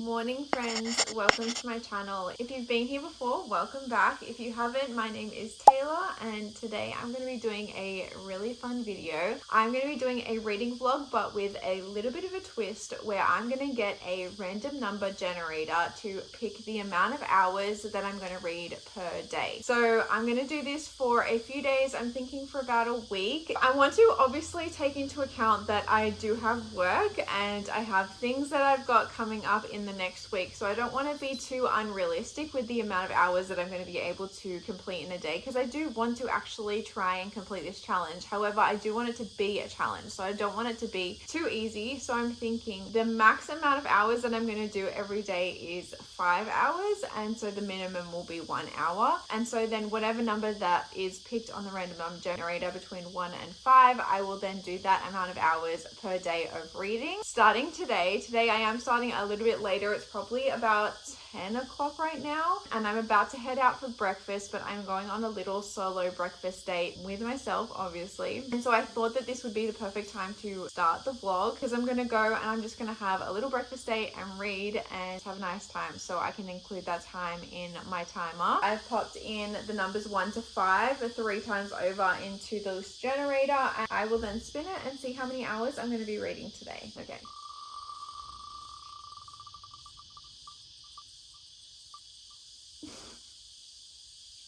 Morning friends, welcome to my channel. If you've been here before, welcome back. If you haven't, my name is Taylor and today I'm going to be doing a really fun video. I'm going to be doing a reading vlog but with a little bit of a twist where I'm going to get a random number generator to pick the amount of hours that I'm going to read per day. So I'm going to do this for a few days. I'm thinking for about a week. I want to obviously take into account that I do have work and I have things that I've got coming up in the next week, so I don't want to be too unrealistic with the amount of hours that I'm going to be able to complete in a day, because I do want to actually try and complete this challenge. However, I do want it to be a challenge, so I don't want it to be too easy. So I'm thinking the max amount of hours that I'm going to do every day is 5 hours, and so the minimum will be 1 hour. And so then whatever number that is picked on the random number generator between 1 and 5, I will then do that amount of hours per day of reading. Starting today I am starting a little bit later. It's probably about 10 o'clock right now and I'm about to head out for breakfast, but I'm going on a little solo breakfast date with myself, obviously. And so I thought that this would be the perfect time to start the vlog, because I'm gonna go and I'm just gonna have a little breakfast date and read and have a nice time, so I can include that time in my timer. I've popped in the numbers 1 to 5 3 times over into the list generator, and I will then spin it and see how many hours I'm going to be reading today. Okay.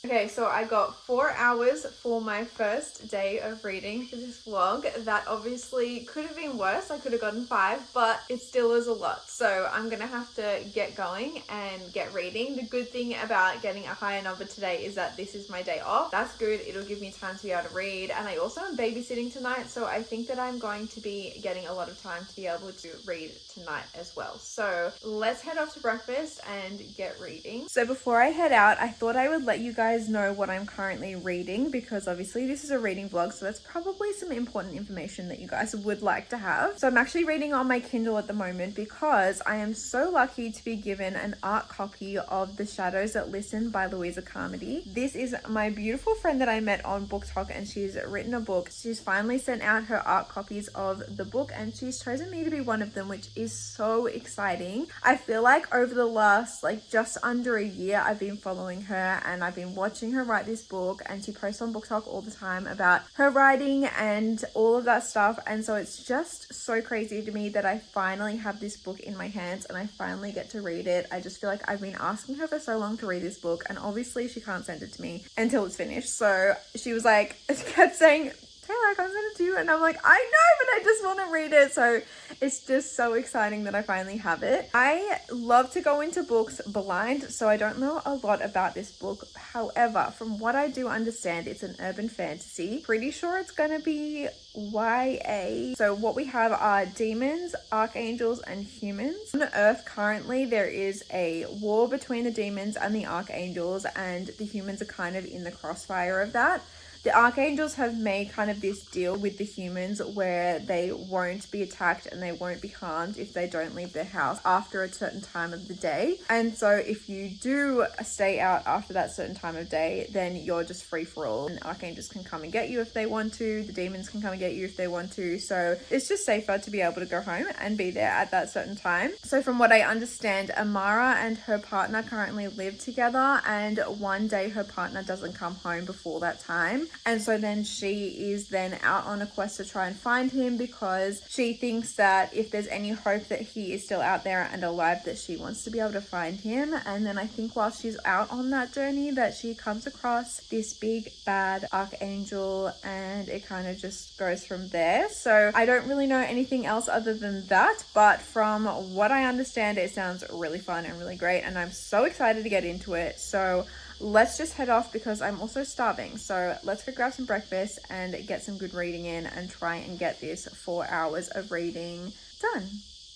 Okay, so I got 4 hours for my first day of reading for this vlog. That obviously could have been worse. I could have gotten 5, but it still is a lot. So I'm gonna have to get going and get reading. The good thing about getting a higher number today is that this is my day off. That's good. It'll give me time to be able to read. And I also am babysitting tonight, so I think that I'm going to be getting a lot of time to be able to read tonight as well. So let's head off to breakfast and get reading. So before I head out, I thought I would let you guys know what I'm currently reading, because obviously this is a reading vlog, so that's probably some important information that you guys would like to have. So I'm actually reading on my Kindle at the moment because I am so lucky to be given an art copy of The Shadows That Listen by Louisa Carmody. This is my beautiful friend that I met on Book Talk, and she's written a book. She's finally sent out her art copies of the book and she's chosen me to be one of them, which is so exciting. I feel like over the last just under a year I've been following her and I've been watching her write this book, and she posts on Book Talk all the time about her writing and all of that stuff. And so it's just so crazy to me that I finally have this book in my hands and I finally get to read it. I just feel like I've been asking her for so long to read this book, and obviously she can't send it to me until it's finished. So she was like, kept saying, Taylor, I can't send it to you, and I'm like, I know, but I just want to read it. So it's just so exciting that I finally have it. I love to go into books blind, so I don't know a lot about this book. However, from what I do understand, it's an urban fantasy. Pretty sure it's gonna be YA. So what we have are demons, archangels, and humans. On Earth currently there is a war between the demons and the archangels, and the humans are kind of in the crossfire of that. The archangels have made kind of this deal with the humans where they won't be attacked and they won't be harmed if they don't leave their house after a certain time of the day. And so if you do stay out after that certain time of day, then you're just free for all. And archangels can come and get you if they want to. The demons can come and get you if they want to. So it's just safer to be able to go home and be there at that certain time. So from what I understand, Amara and her partner currently live together, and one day her partner doesn't come home before that time. And so then she is then out on a quest to try and find him, because she thinks that if there's any hope that he is still out there and alive, that she wants to be able to find him. And then I think while she's out on that journey that she comes across this big bad archangel, and it kind of just goes from there. So I don't really know anything else other than that, but from what I understand, it sounds really fun and really great, and I'm so excited to get into it. So let's just head off because I'm also starving. So let's go grab some breakfast and get some good reading in and try and get this 4 hours of reading done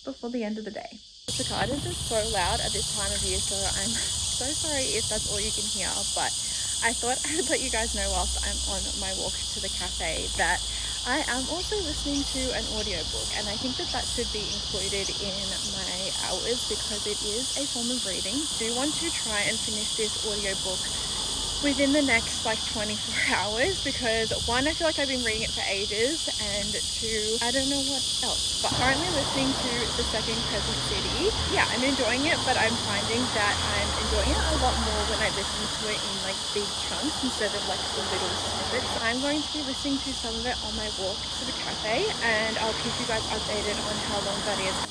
before the end of the day. The cicadas are so loud at this time of year, so I'm so sorry if that's all you can hear, but I thought I would let you guys know whilst I'm on my walk to the cafe that I am also listening to an audiobook, and I think that that should be included in my hours because it is a form of reading. I do want to try and finish this audiobook within the next like 24 hours because one, I feel like I've been reading it for ages, and two, I don't know what else. But currently listening to The Second Crescent City. Yeah, I'm enjoying it, but I'm finding that I'm enjoying it a lot more when I listen to it in like big chunks instead of like little snippets. I'm going to be listening to some of it on my walk to the cafe, and I'll keep you guys updated on how long that is.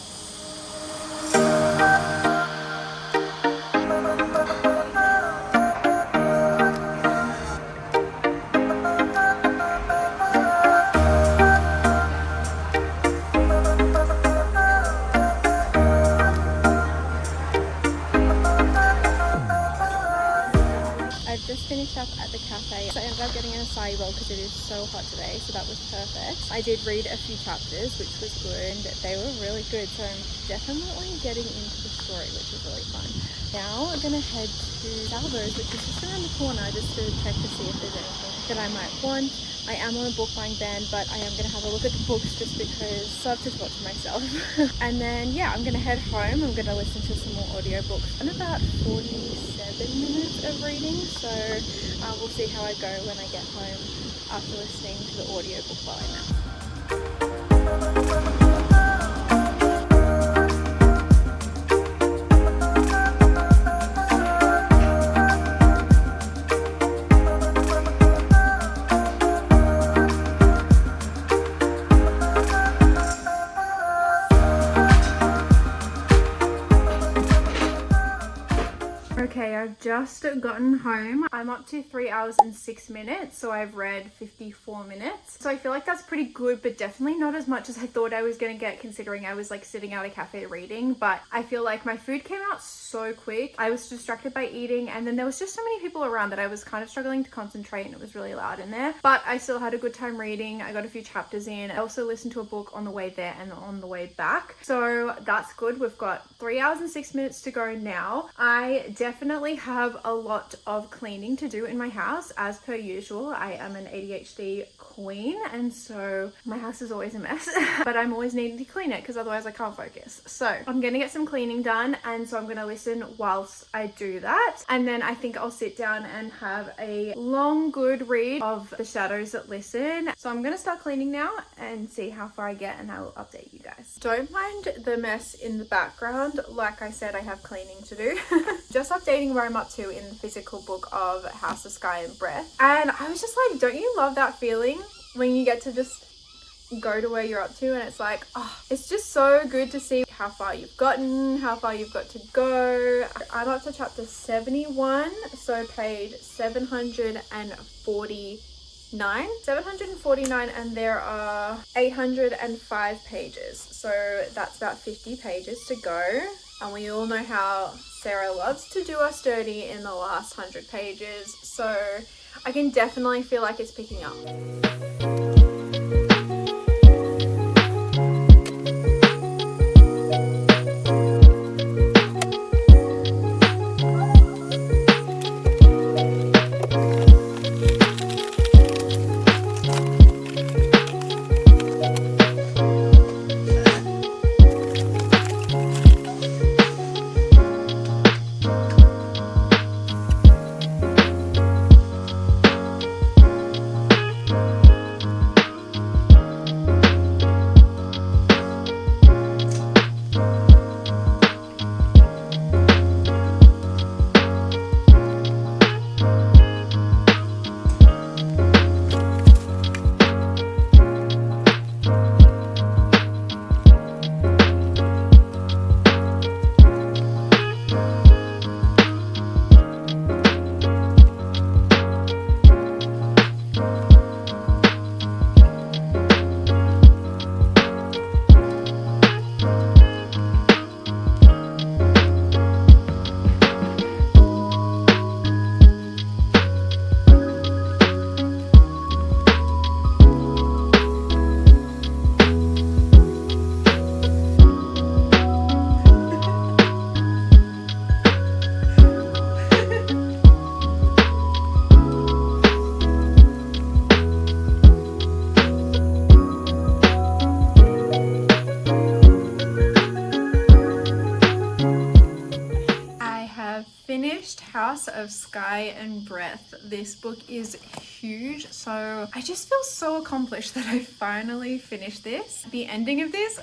Just finished up at the cafe, so I ended up getting an acai bowl because it is so hot today, so that was perfect. I did read a few chapters, which was good, and they were really good, so I'm definitely getting into the story, which is really fun. Now I'm gonna head to Salvo's, which is just around the corner, just to check to see if there's anything that I might want. I am on a book buying ban, but I am going to have a look at the books just because so I've just watched myself. And then yeah, I'm going to head home. I'm going to listen to some more audiobooks. I'm about 47 minutes of reading, so we'll see how I go when I get home after listening to the audiobook while I'm out. Okay, I've just gotten home. I'm up to 3 hours and 6 minutes, so I've read 54 minutes. So I feel like that's pretty good, but definitely not as much as I thought I was gonna get, considering I was like sitting at a cafe reading. But I feel like my food came out so quick. I was distracted by eating, and then there was just so many people around that I was kind of struggling to concentrate, and it was really loud in there. But I still had a good time reading. I got a few chapters in. I also listened to a book on the way there and on the way back. So that's good. We've got 3 hours and 6 minutes to go now. I definitely have a lot of cleaning to do in my house. As per usual, I am an ADHD queen, and so my house is always a mess. But I'm always needing to clean it because otherwise I can't focus. So I'm gonna get some cleaning done, and so I'm gonna listen whilst I do that, and then I think I'll sit down and have a long good read of The Shadows That Listen. So I'm gonna start cleaning now and see how far I get, and I will update you guys. Don't mind the mess in the background. Like I said, I have cleaning to do. Just updating where I'm up to in the physical book of House of Sky and Breath, and I was just like, don't you love that feeling when you get to just go to where you're up to, and it's like, oh, it's just so good to see how far you've gotten, how far you've got to go. I'm up to chapter 71, so page 749, and there are 805 pages, so that's about 50 pages to go. And we all know how Sarah loves to do us dirty in the last 100 pages, so I can definitely feel like it's picking up. finished House of Sky and Breath. This book is huge, so I just feel so accomplished that I finally finished this. The ending of this,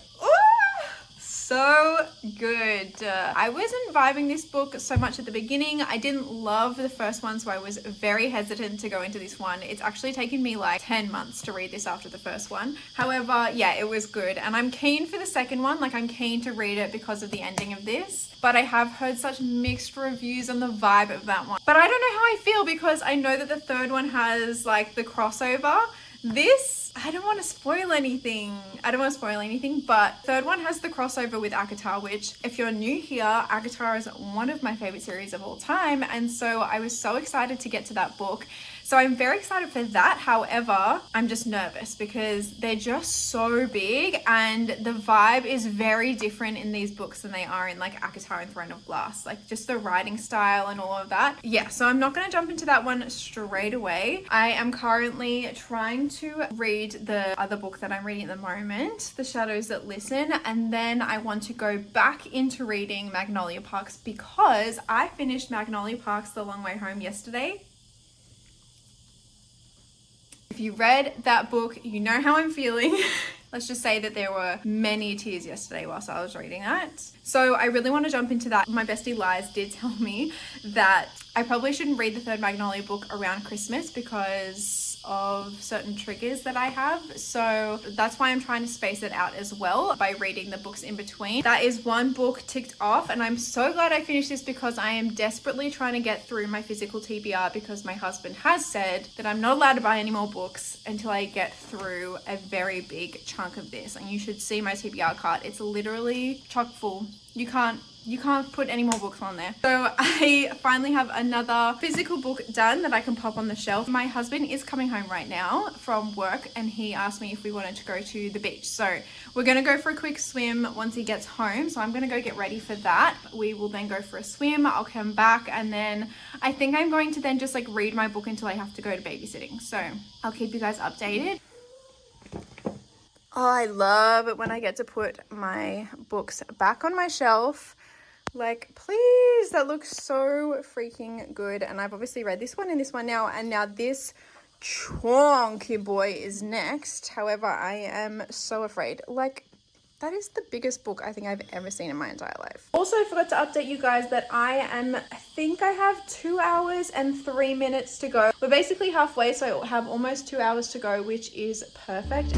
so good. I wasn't vibing this book so much at the beginning. I didn't love the first one, so I was very hesitant to go into this one. It's actually taken me like 10 months to read this after the first one. However, yeah, it was good, and I'm keen for the second one. Like, I'm keen to read it because of the ending of this, but I have heard such mixed reviews on the vibe of that one. But I don't know how I feel because I know that the third one has like the crossover. This, I don't want to spoil anything. But third one has the crossover with ACOTAR, which, if you're new here, ACOTAR is one of my favorite series of all time. And so I was so excited to get to that book. So I'm very excited for that. However, I'm just nervous because they're just so big and the vibe is very different in these books than they are in like ACOTAR and Throne of Glass. Like, just the writing style and all of that. Yeah, so I'm not going to jump into that one straight away. I am currently trying to read the other book that I'm reading at the moment, The Shadows That Listen, and then I want to go back into reading Magnolia Parks because I finished Magnolia Parks The Long Way Home yesterday. If you read that book, you know how I'm feeling. Let's just say that there were many tears yesterday whilst I was reading that. So I really want to jump into that. My bestie Liz did tell me that I probably shouldn't read the third Magnolia book around Christmas because of certain triggers that I have. So that's why I'm trying to space it out as well by reading the books in between. That is one book ticked off, and I'm so glad I finished this because I am desperately trying to get through my physical TBR because my husband has said that I'm not allowed to buy any more books until I get through a very big chunk of this. And you should see my TBR cart. It's literally chock full. You can't put any more books on there. So I finally have another physical book done that I can pop on the shelf. My husband is coming home right now from work and he asked me if we wanted to go to the beach. So we're going to go for a quick swim once he gets home. So I'm going to go get ready for that. We will then go for a swim. I'll come back and then I think I'm going to then just like read my book until I have to go to babysitting. So I'll keep you guys updated. Oh, I love it when I get to put my books back on my shelf. Like, please, that looks so freaking good. And I've obviously read this one and this one now. And now this chonky boy is next. However, I am so afraid. Like, that is the biggest book I think I've ever seen in my entire life. Also, I forgot to update you guys that I think I have 2 hours and 3 minutes to go. We're basically halfway, so I have almost 2 hours to go, which is perfect.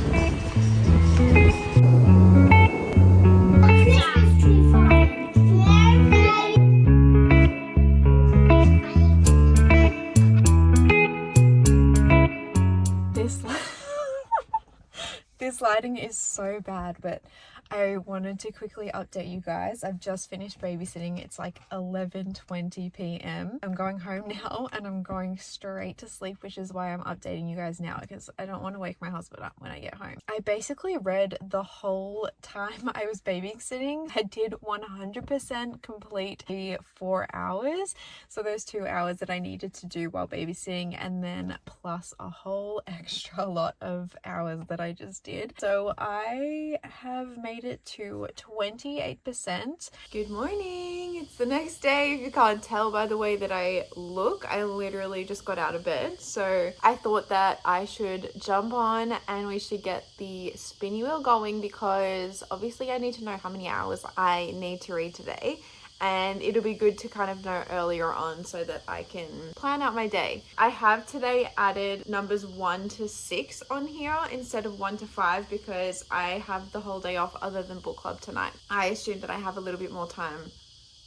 This lighting is so bad, but I wanted to quickly update you guys. I've just finished babysitting. It's like 11:20 p.m. I'm going home now and I'm going straight to sleep, which is why I'm updating you guys now because I don't want to wake my husband up when I get home. I basically read the whole time I was babysitting. I did 100% complete the 4 hours. So those 2 hours that I needed to do while babysitting and then plus a whole extra lot of hours that I just did. So I have made it to 28%. Good morning. It's the next day. If you can't tell by the way that I look, I literally just got out of bed. So I thought that I should jump on and we should get the spinny wheel going because obviously I need to know how many hours I need to read today. And it'll be good to kind of know earlier on so that I can plan out my day. I have today added numbers 1 to 6 on here instead of 1 to 5 because I have the whole day off other than book club tonight. I assume that I have a little bit more time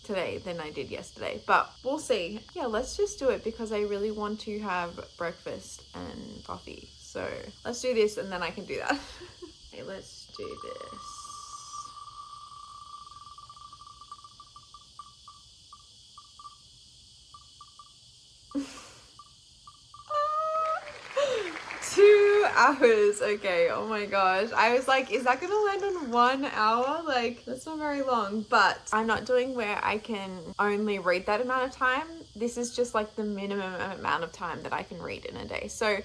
today than I did yesterday, but we'll see. Yeah, let's just do it because I really want to have breakfast and coffee. So let's do this and then I can do that. Okay, let's do this. Hours. Okay, oh my gosh, I was like, is that gonna land on 1 hour? Like, that's not very long, but I'm not doing where I can only read that amount of time. This is just like the minimum amount of time that I can read in a day. So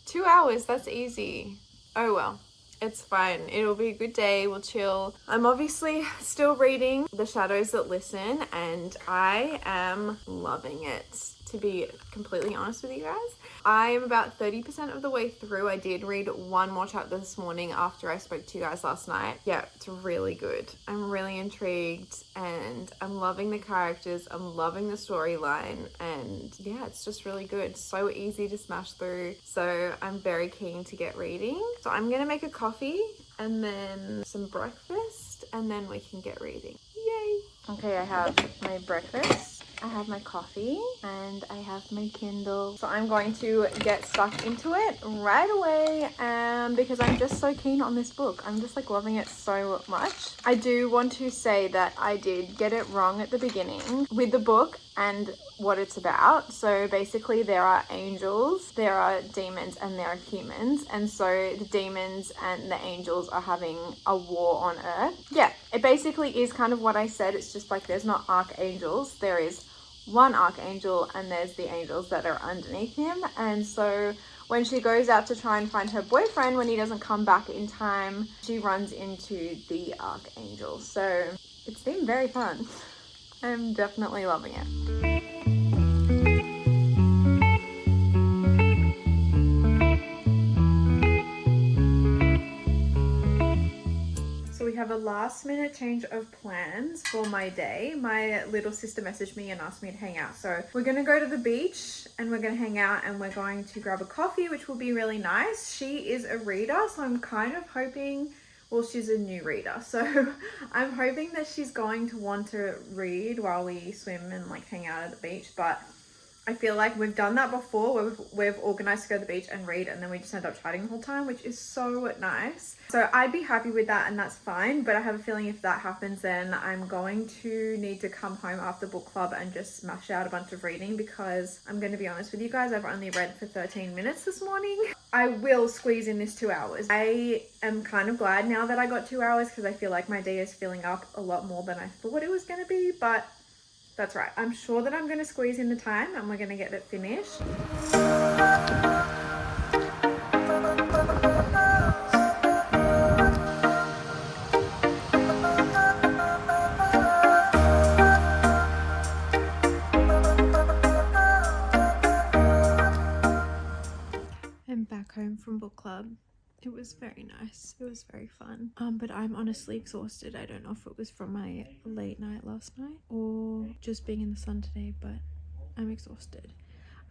2 hours, that's easy. Oh well, It's fine. It'll be a good day. We'll chill. I'm obviously still reading The Shadows That Listen, and I am loving it, to be completely honest with you guys. I am about 30% of the way through. I did read one more chapter this morning after I spoke to you guys last night. Yeah, it's really good. I'm really intrigued and I'm loving the characters. I'm loving the storyline, and yeah, it's just really good. So easy to smash through. So I'm very keen to get reading. So I'm gonna make a coffee and then some breakfast, and then we can get reading. Yay! Okay, I have my breakfast. I have my coffee and I have my Kindle. So I'm going to get stuck into it right away because I'm just so keen on this book. I'm just like loving it so much. I do want to say that I did get it wrong at the beginning with the book and what it's about. So basically there are angels, there are demons, and there are humans. And so the demons and the angels are having a war on Earth. Yeah, it basically is kind of what I said. It's just like there's not archangels. There is one archangel and there's the angels that are underneath him. And so when she goes out to try and find her boyfriend, when he doesn't come back in time, she runs into the archangel. So it's been very fun. I'm definitely loving it. We have a last minute change of plans for my day. My little sister messaged me and asked me to hang out. So we're going to go to the beach and we're going to hang out and we're going to grab a coffee, which will be really nice. She is a reader, so I'm kind of hoping, well, she's a new reader. So I'm hoping that she's going to want to read while we swim and like hang out at the beach. But I feel like we've done that before where we've organized to go to the beach and read, and then we just end up chatting the whole time, which is so nice. So I'd be happy with that and that's fine. But I have a feeling if that happens, then I'm going to need to come home after book club and just smash out a bunch of reading, because I'm going to be honest with you guys, I've only read for 13 minutes this morning. I will squeeze in this 2 hours. I am kind of glad now that I got 2 hours because I feel like my day is filling up a lot more than I thought it was going to be, but that's right. I'm sure that I'm going to squeeze in the time and we're going to get it finished. I'm back home from book club. It was very nice. It was very fun. But I'm honestly exhausted. I don't know if it was from my late night last night or just being in the sun today, but I'm exhausted.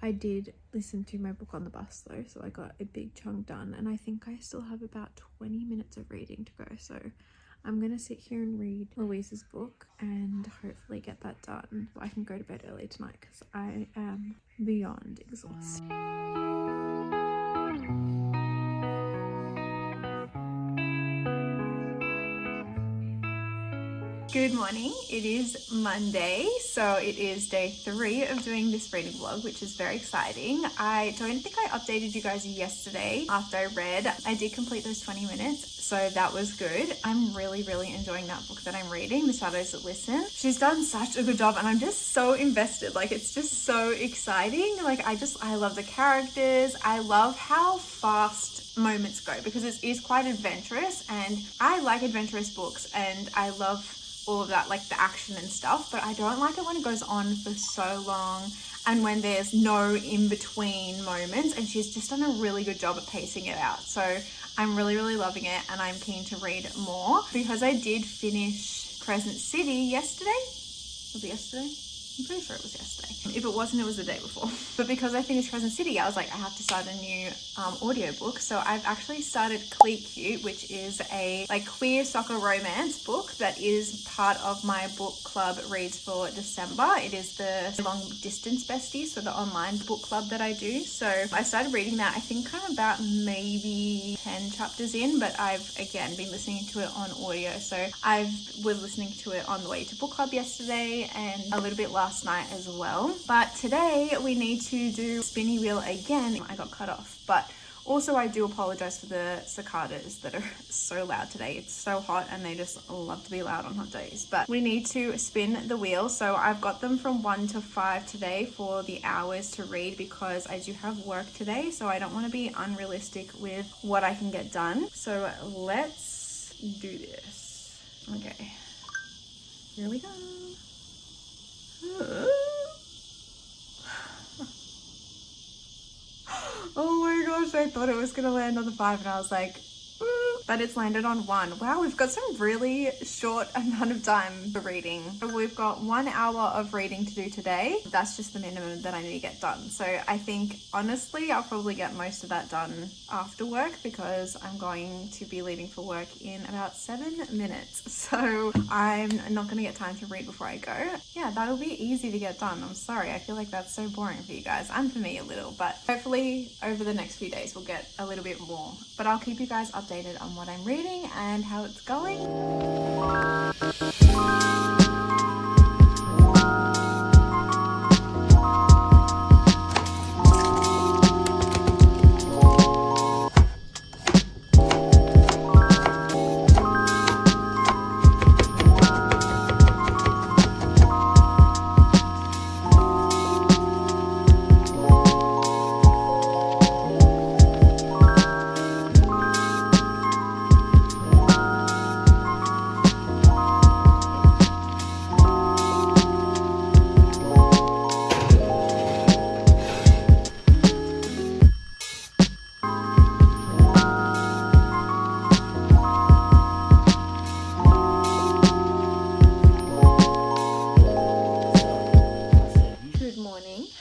I did listen to my book on the bus though, so I got a big chunk done, and I think I still have about 20 minutes of reading to go. So I'm gonna sit here and read Louisa's book and hopefully get that done. I can go to bed early tonight because I am beyond exhausted. Good morning. It is Monday, so it is day 3 of doing this reading vlog, which is very exciting. I don't think I updated you guys yesterday after I read. I did complete those 20 minutes, so that was good. I'm really enjoying that book that I'm reading, The Shadows That Listen. She's done such a good job and I'm just so invested. Like, it's just so exciting. Like, I love the characters. I love how fast moments go because it is quite adventurous, and I like adventurous books and I love all of that, like the action and stuff, but I don't like it when it goes on for so long and when there's no in-between moments, and she's just done a really good job at pacing it out. So I'm really loving it and I'm keen to read more because I did finish Crescent City yesterday. Was it yesterday? I'm pretty sure it was yesterday. If it wasn't, it was the day before. But because I finished Crescent City, I was like, I have to start a new audiobook. So I've actually started Cleat, which is a like queer soccer romance book that is part of my book club reads for December. It is the long distance besties, so the online book club that I do. So I started reading that. I think I'm about maybe 10 chapters in, but I've again been listening to it on audio. So I was listening to it on the way to book club yesterday and a little bit last night as well. But today we need to do spinny wheel again. I got cut off, but Also, I do apologize for the cicadas that are so loud today. It's so hot and they just love to be loud on hot days. But we need to spin the wheel. So I've got them from 1 to 5 today for the hours to read because I do have work today. So I don't want to be unrealistic with what I can get done. So let's do this. Okay, here we go. Oh my gosh, I thought it was gonna land on the 5 and I was like, but it's landed on 1. Wow, we've got some really short amount of time for reading. So we've got 1 hour of reading to do today. That's just the minimum that I need to get done. So I think, honestly, I'll probably get most of that done after work because I'm going to be leaving for work in about 7 minutes. So I'm not gonna get time to read before I go. Yeah, that'll be easy to get done. I'm sorry, I feel like that's so boring for you guys and for me a little, but hopefully over the next few days we'll get a little bit more. But I'll keep you guys updated on what I'm reading and how it's going.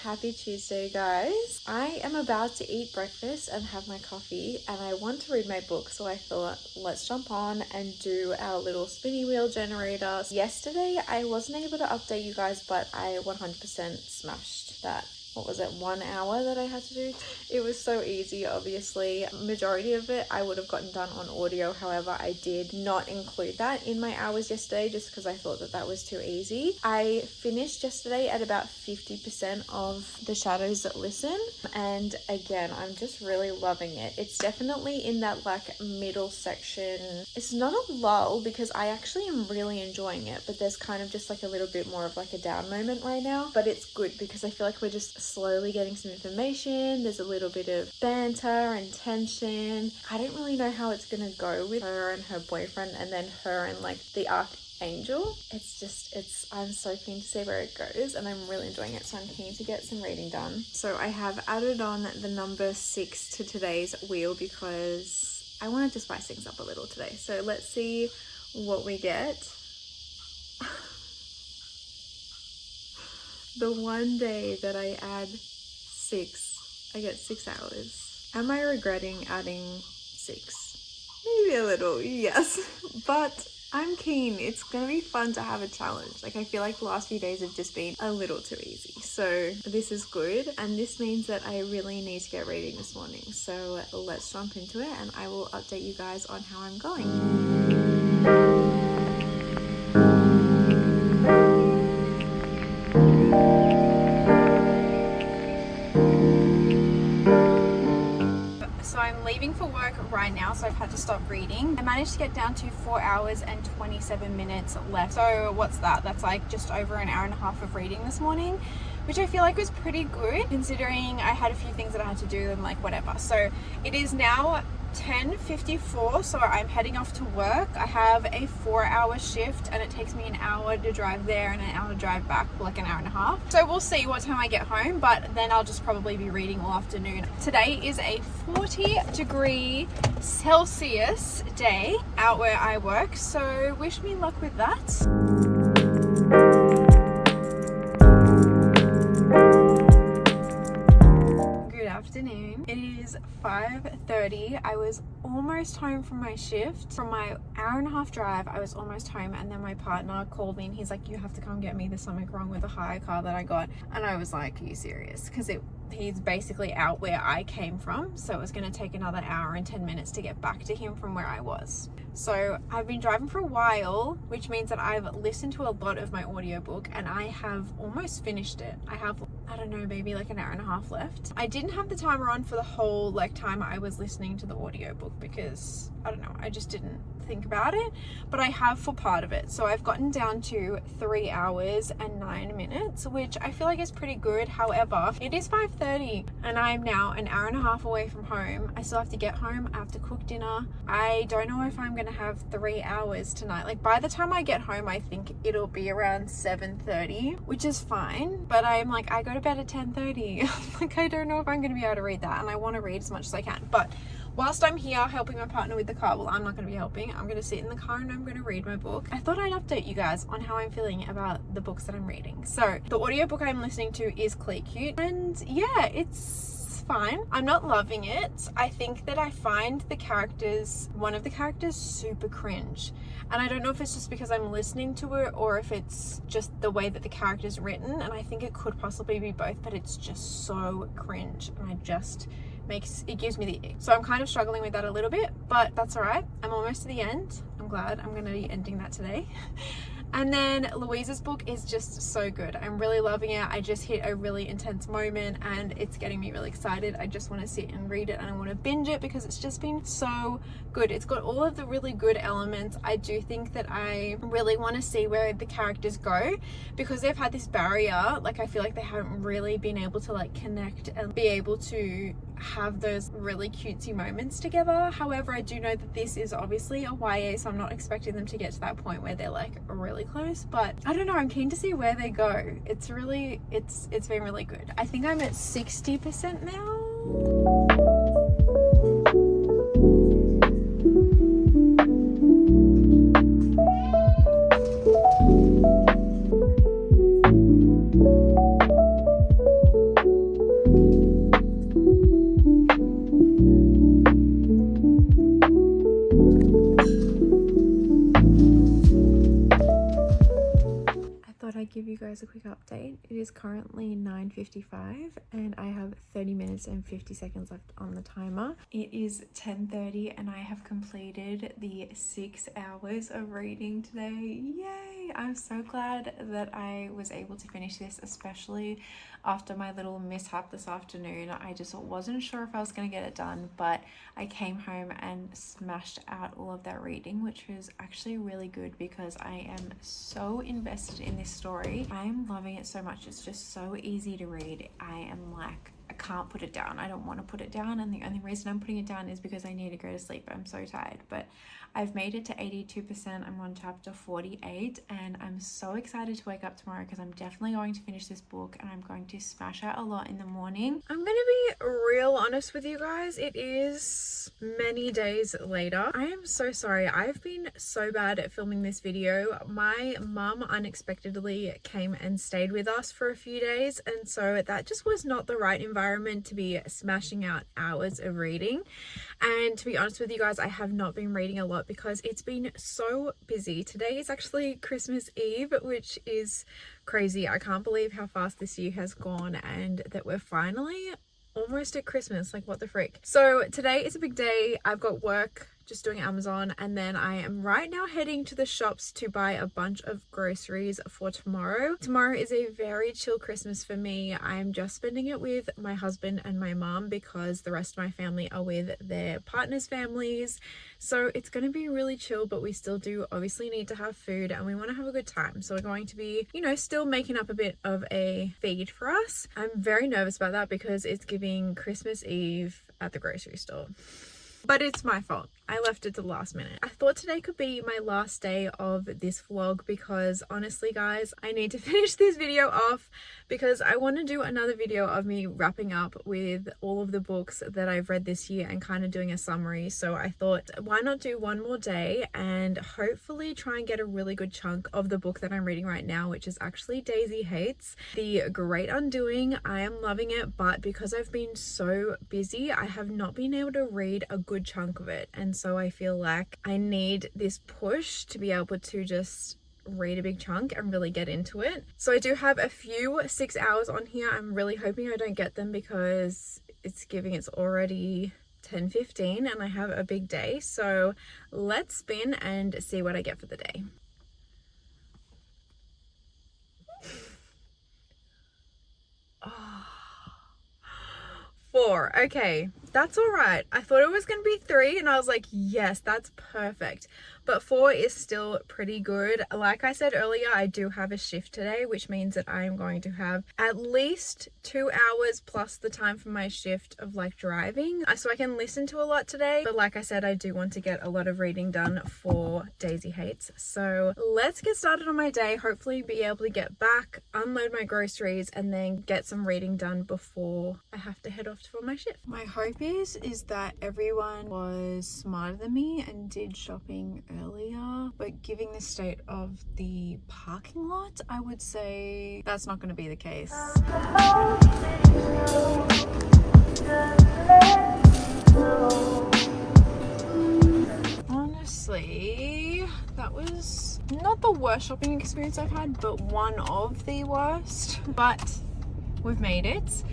Happy Tuesday, guys. I am about to eat breakfast and have my coffee and I want to read my book, so I thought let's jump on and do our little spinny wheel generator. Yesterday I wasn't able to update you guys, but I 100% smashed that. What was it, 1 hour that I had to do? It was so easy. Obviously majority of it I would have gotten done on audio, however I did not include that in my hours yesterday just because I thought that was too easy. I finished yesterday at about 50% of the shadows that listen, and again I'm just really loving it. It's definitely in that like middle section. It's not a lull because I actually am really enjoying it, but there's kind of just like a little bit more of like a down moment right now, but it's good because I feel like we're just slowly getting some information. There's a little bit of banter and tension. I don't really know how it's gonna go with her and her boyfriend and then her and like the archangel. I'm so keen to see where it goes and I'm really enjoying it, so I'm keen to get some reading done. So I have added on the number 6 to today's wheel because I wanted to spice things up a little today. So let's see what we get. The one day that I add 6, I get 6 hours. Am I regretting adding 6? Maybe a little, yes. But I'm keen. It's gonna be fun to have a challenge. Like I feel like the last few days have just been a little too easy. So this is good. And this means that I really need to get reading this morning. So let's jump into it and I will update you guys on how I'm going. I'm leaving for work right now, so I've had to stop reading. I managed to get down to 4 hours and 27 minutes left. So what's that? That's like just over an hour and a half of reading this morning, which I feel like was pretty good considering I had a few things that I had to do and like whatever. So it is now 10:54, so I'm heading off to work. I have a 4-hour shift and it takes me an hour to drive there and an hour to drive back, like an hour and a half. So we'll see what time I get home, but then I'll just probably be reading all afternoon. Today is a 40°C day out where I work, so wish me luck with that. Afternoon. It is 5:30. I was almost home from my shift. From my hour and a half drive, I was almost home, and then my partner called me and he's like, you have to come get me, there's something wrong with the hire car that I got. And I was like, are you serious? Because he's basically out where I came from, so it was going to take another hour and 10 minutes to get back to him from where I was. So I've been driving for a while, which means that I've listened to a lot of my audiobook and I have almost finished it. I have I don't know, maybe like an hour and a half left. I didn't have the timer on for the whole like time I was listening to the audiobook because I don't know, I just didn't think about it, but I have for part of it. So I've gotten down to 3 hours and 9 minutes, which I feel like is pretty good. However, it is 5:30 and I'm now an hour and a half away from home. I still have to get home. I have to cook dinner. I don't know if I'm gonna have 3 hours tonight. Like by the time I get home, I think it'll be around 7:30, which is fine, but I'm like, I go to bed at 10:30. Like I don't know if I'm gonna be able to read that, and I want to read as much as I can. But whilst I'm here helping my partner with the car, well, I'm not going to be helping. I'm going to sit in the car and I'm going to read my book. I thought I'd update you guys on how I'm feeling about the books that I'm reading. So the audiobook I'm listening to is Cleat, and yeah, it's fine. I'm not loving it. I think that I find one of the characters super cringe, and I don't know if it's just because I'm listening to it or if it's just the way that the character's written, and I think it could possibly be both, but it's just so cringe, and it gives me the ick. So I'm kind of struggling with that a little bit, but that's all right. I'm almost to the end. I'm glad I'm going to be ending that today. And then Louisa's book is just so good. I'm really loving it. I just hit a really intense moment and it's getting me really excited. I just want to sit and read it and I want to binge it because it's just been so good. It's got all of the really good elements. I do think that I really want to see where the characters go because they've had this barrier. Like I feel like they haven't really been able to like connect and be able to have those really cutesy moments together. However, I do know that this is obviously a YA, so I'm not expecting them to get to that point where they're like really close, but I don't know, I'm keen to see where they go. It's been really good. I think I'm at 60% now. Give you guys a quick update. It is currently 9:55 and I have 30 minutes and 50 seconds left on the timer. It is 10:30 and I have completed the 6 hours of reading today. Yay! I'm so glad that I was able to finish this, especially after my little mishap this afternoon. I just wasn't sure if I was going to get it done, but I came home and smashed out all of that reading, which was actually really good because I am so invested in this story. I am loving it so much. It's just so easy to read. I am like, I can't put it down. I don't want to put it down, and the only reason I'm putting it down is because I need to go to sleep. I'm so tired, but I've made it to 82%. I'm on chapter 48 and I'm so excited to wake up tomorrow because I'm definitely going to finish this book and I'm going to smash out a lot in the morning. I'm gonna be real honest with you guys. It is many days later. I am so sorry. I've been so bad at filming this video. My mum unexpectedly came and stayed with us for a few days, and so that just was not the right environment to be smashing out hours of reading. And to be honest with you guys, I have not been reading a lot because it's been so busy. Today is actually Christmas Eve, which is crazy. I can't believe how fast this year has gone and that we're finally almost at Christmas. Like, what the frick. So today is a big day. I've got work, just doing Amazon, and then I am right now heading to the shops to buy a bunch of groceries for tomorrow. Tomorrow is a very chill Christmas for me. I'm just spending it with my husband and my mom because the rest of my family are with their partners' families. So it's going to be really chill, but we still do obviously need to have food and we want to have a good time. So we're going to be, you know, still making up a bit of a feed for us. I'm very nervous about that because it's giving Christmas Eve at the grocery store. But it's my fault. I left it to the last minute. I thought today could be my last day of this vlog because honestly guys, I need to finish this video off because I want to do another video of me wrapping up with all of the books that I've read this year and kind of doing a summary. So I thought, why not do one more day and hopefully try and get a really good chunk of the book that I'm reading right now, which is actually Diaisy Haites, The Great Undoing. I am loving it, but because I've been so busy, I have not been able to read a good chunk of it. And so I feel like I need this push to be able to just read a big chunk and really get into it. So I do have a few 6 hours on here. I'm really hoping I don't get them because it's already 10:15 and I have a big day. So let's spin and see what I get for the day. Oh, 4. Okay, that's all right. I thought it was going to be 3 and I was like, yes, that's perfect. But 4 is still pretty good. Like I said earlier, I do have a shift today, which means that I am going to have at least 2 hours plus the time for my shift of like driving. So I can listen to a lot today. But like I said, I do want to get a lot of reading done for Daisy Haites. So let's get started on my day. Hopefully be able to get back, unload my groceries, and then get some reading done before I have to head off for my shift. My hope is that everyone was smarter than me and did shopping earlier, but given the state of the parking lot, I would say that's not going to be the case. Honestly, that was not the worst shopping experience I've had, but one of the worst. But we've made it,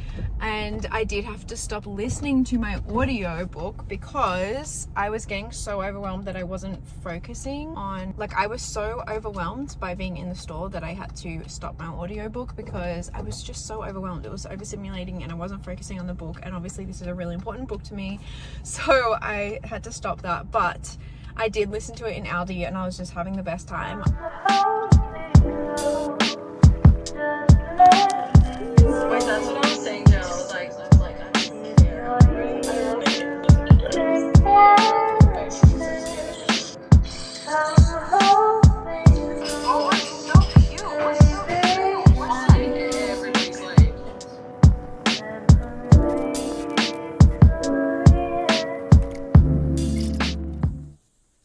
and I did have to stop listening to my audio book because I was getting so overwhelmed that I wasn't focusing on, like, I was so overwhelmed by being in the store that I had to stop my audio book because I was just so overwhelmed. It was overstimulating and I wasn't focusing on the book, and obviously this is a really important book to me, so I had to stop that. But I did listen to it in Aldi and I was just having the best time. Wait, that's what I was saying, Jill. I was like, I don't care. Oh, it's so cute. What's so cute? What's that? Everybody's late.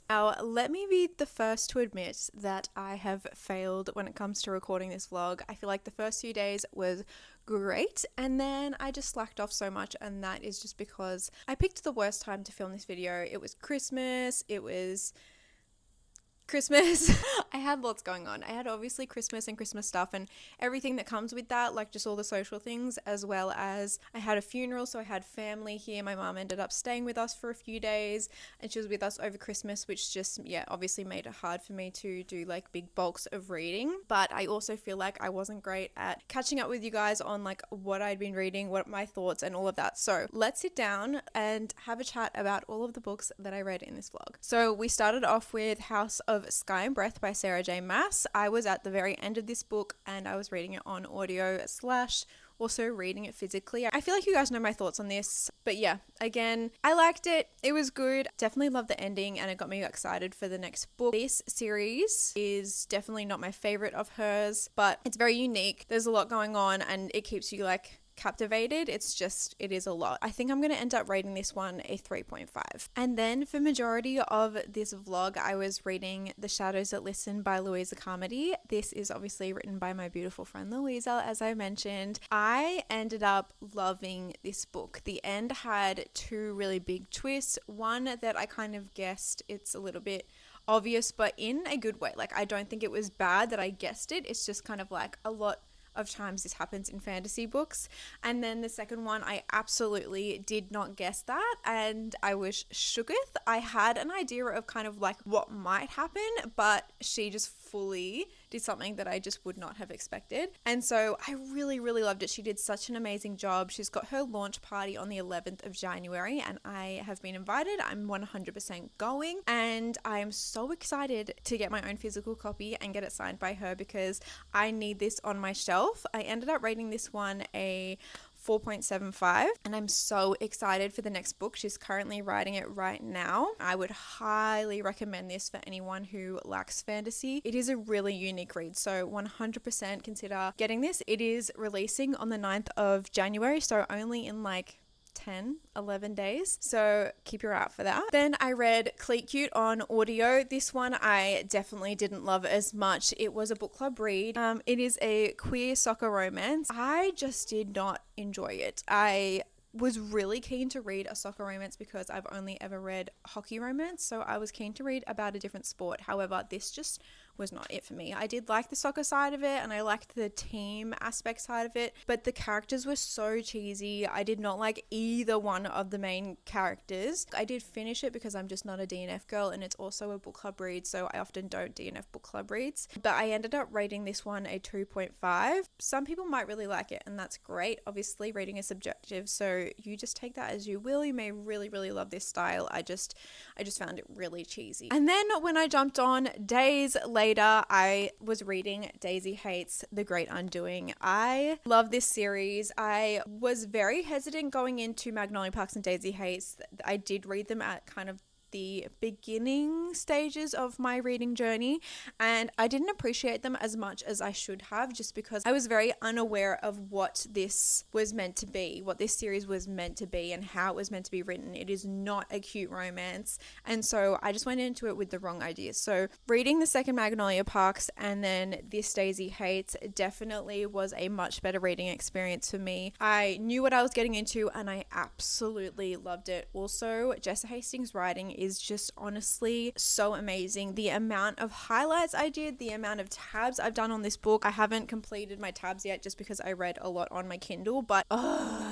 Now, let me be the first to admit that I have failed when it comes to recording this vlog. I feel like the first few days was great, and then I just slacked off so much, and that is just because I picked the worst time to film this video. It was Christmas. I had lots going on. I had obviously Christmas and Christmas stuff and everything that comes with that, like just all the social things, as well as I had a funeral, so I had family here. My mom ended up staying with us for a few days and she was with us over Christmas, which just, yeah, obviously made it hard for me to do like big bulks of reading. But I also feel like I wasn't great at catching up with you guys on like what I'd been reading, what my thoughts and all of that. So let's sit down and have a chat about all of the books that I read in this vlog. So we started off with House of Sky and Breath by Sarah J. Maas. I was at the very end of this book and I was reading it on audio / also reading it physically. I feel like you guys know my thoughts on this, but yeah, again, I liked it. It was good. Definitely loved the ending and it got me excited for the next book. This series is definitely not my favorite of hers, but it's very unique. There's a lot going on and it keeps you like captivated. It is a lot. I think I'm going to end up rating this one a 3.5. And then for majority of this vlog, I was reading The Shadows That Listen by Louisa Carmody. This is obviously written by my beautiful friend Louisa, as I mentioned. I ended up loving this book. The end had 2 really big twists. One that I kind of guessed, it's a little bit obvious, but in a good way. Like, I don't think it was bad that I guessed it. It's just kind of like a lot of times this happens in fantasy books. And then the second one, I absolutely did not guess that and I was shooketh. I had an idea of kind of like what might happen, but she just fully did something that I just would not have expected. And so I really, really loved it. She did such an amazing job. She's got her launch party on the 11th of January and I have been invited. I'm 100% going and I am so excited to get my own physical copy and get it signed by her because I need this on my shelf. I ended up rating this one a 4.75 and I'm so excited for the next book. She's currently writing it right now. I would highly recommend this for anyone who likes fantasy. It is a really unique read, so 100% consider getting this. It is releasing on the 9th of January, so only in like 11 days, so keep your eye out for that. Then I read Cleat on audio. This one I definitely didn't love as much. It was a book club read. It is a queer soccer romance. I just did not enjoy it. I was really keen to read a soccer romance because I've only ever read hockey romance, so I was keen to read about a different sport. However, this just was not it for me. I did like the soccer side of it and I liked the team aspect side of it, but the characters were so cheesy. I did not like either one of the main characters. I did finish it because I'm just not a DNF girl, and it's also a book club read, so I often don't DNF book club reads. But I ended up rating this one a 2.5. Some people might really like it, and that's great. Obviously, rating is subjective, so you just take that as you will. You may really, really love this style. I just found it really cheesy. And then when I jumped on days later, I was reading Daisy Haites The Great Undoing. I love this series. I was very hesitant going into Magnolia Parks and Daisy Haites. I did read them at kind of the beginning stages of my reading journey, and I didn't appreciate them as much as I should have, just because I was very unaware of what this was meant to be, what this series was meant to be, and how it was meant to be written. It is not a cute romance, and so I just went into it with the wrong ideas. So reading the second Magnolia Parks and then this Daisy Haites definitely was a much better reading experience for me. I knew what I was getting into and I absolutely loved it. Also, Jessa Hastings' writing is just honestly so amazing. The amount of highlights I did, the amount of tabs I've done on this book. I haven't completed my tabs yet just because I read a lot on my Kindle, but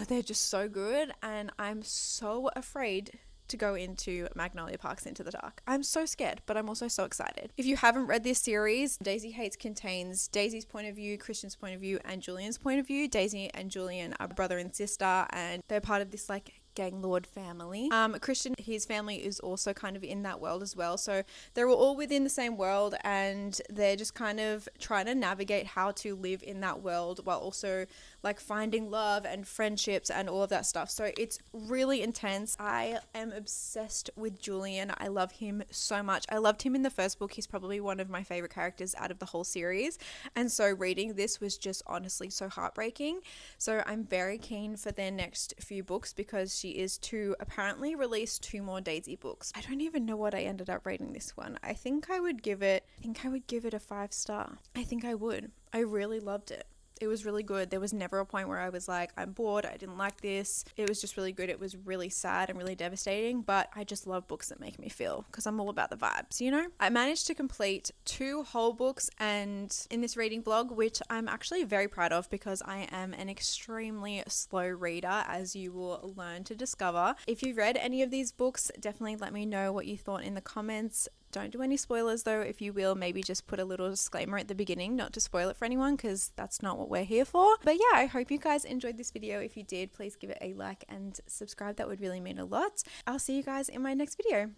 they're just so good, and I'm so afraid to go into Magnolia Parks Into the Dark. I'm so scared, but I'm also so excited. If you haven't read this series, Daisy Haites contains Daisy's point of view, Christian's point of view, and Julian's point of view. Daisy and Julian are brother and sister, and they're part of this like gang lord family. Christian, his family is also kind of in that world as well, so they're all within the same world, and they're just kind of trying to navigate how to live in that world while also like finding love and friendships and all of that stuff. So it's really intense. I am obsessed with Julian. I love him so much. I loved him in the first book. He's probably one of my favorite characters out of the whole series, and so reading this was just honestly so heartbreaking. So I'm very keen for their next few books, because she is to apparently release 2 more Daisy books. I don't even know what I ended up rating this one. I think I would give it a 5 star. I think I would. I really loved it. It was really good. There was never a point where I was like, I'm bored, I didn't like this. It was just really good. It was really sad and really devastating, but I just love books that make me feel, because I'm all about the vibes, you know? I managed to complete 2 whole books and in this reading vlog, which I'm actually very proud of, because I am an extremely slow reader, as you will learn to discover. If you've read any of these books, definitely let me know what you thought in the comments. Don't do any spoilers though. If you will, maybe just put a little disclaimer at the beginning, not to spoil it for anyone, because that's not what we're here for. But yeah, I hope you guys enjoyed this video. If you did, please give it a like and subscribe. That would really mean a lot. I'll see you guys in my next video.